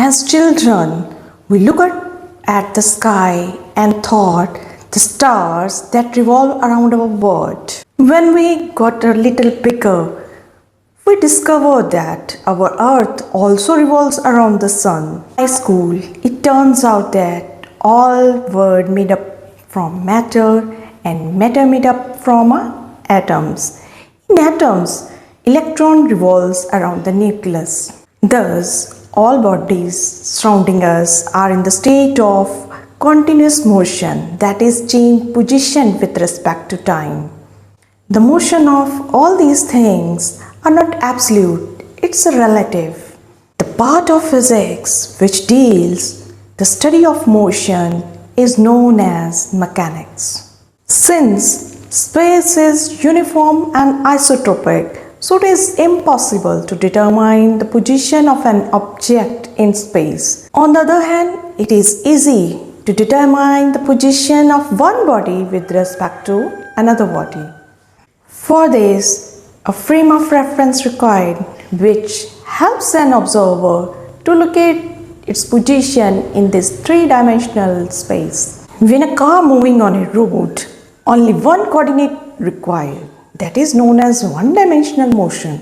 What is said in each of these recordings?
As children, we look at the sky and thought the stars that revolve around our world. When we got a little bigger, we discovered that our earth also revolves around the sun. In high school, it turns out that all world made up from matter and matter made up from atoms. In atoms, electron revolves around the nucleus. Thus, all bodies surrounding us are in the state of continuous motion, that is, change position with respect to time. The motion of all these things are not absolute, it's a relative. The part of physics which deals the study of motion is known as mechanics. Since space is uniform and isotropic, so it is impossible to determine the position of an object in space. On the other hand, it is easy to determine the position of one body with respect to another body. For this, a frame of reference required which helps an observer to locate its position in this three-dimensional space. When a car moving on a road, only one coordinate required, that is known as one-dimensional motion.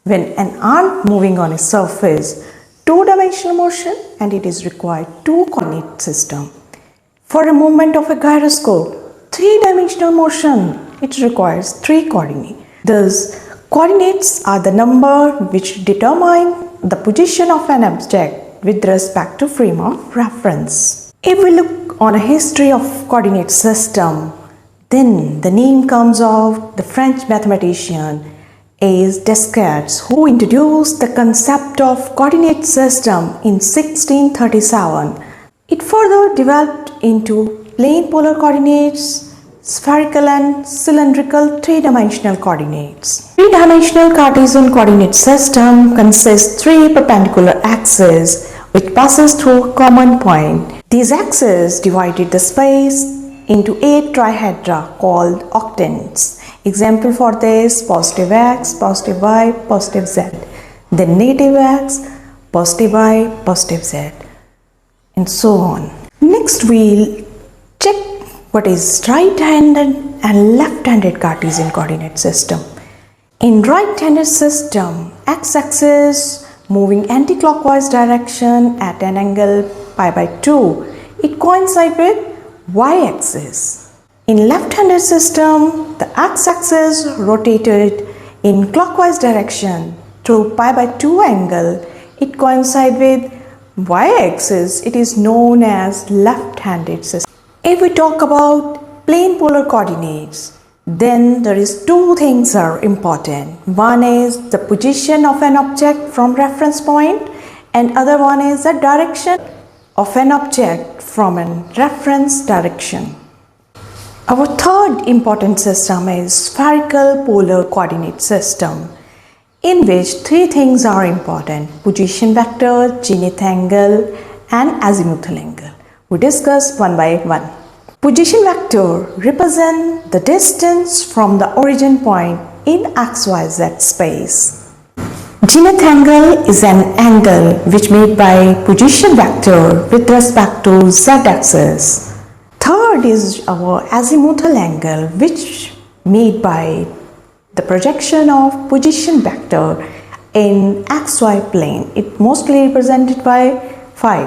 When an ant moving on a surface, two-dimensional motion, and it is required two-coordinate system. For a movement of a gyroscope, three-dimensional motion, it requires three coordinates. Thus, coordinates are the number which determine the position of an object with respect to frame of reference. If we look on a history of coordinate system, then the name comes of the French mathematician Descartes, who introduced the concept of coordinate system in 1637. It further developed into plane polar coordinates, spherical and cylindrical three-dimensional coordinates. Three-dimensional Cartesian coordinate system consists three perpendicular axes which passes through a common point. These axes divided the space into 8 trihedra called octants. Example for this: positive x, positive y, positive z. Then negative x, positive y, positive z, and so on. Next we'll check what is right-handed and left-handed Cartesian coordinate system. In right-handed system, x-axis moving anti-clockwise direction at an angle pi by 2, it coincides with y-axis. In left-handed system, the x-axis rotated in clockwise direction through pi by 2 angle. It coincides with y-axis. It is known as left-handed system. If we talk about plane polar coordinates, then there is two things are important. One is the position of an object from reference point, and other one is the direction of an object from a reference direction. Our third important system is spherical polar coordinate system, in which three things are important: position vector, zenith angle, and azimuthal angle. We discuss one by one. Position vector represents the distance from the origin point in XYZ space. Zenith angle is an angle which made by position vector with respect to z-axis. Third is our azimuthal angle, which made by the projection of position vector in xy plane. It mostly represented by phi.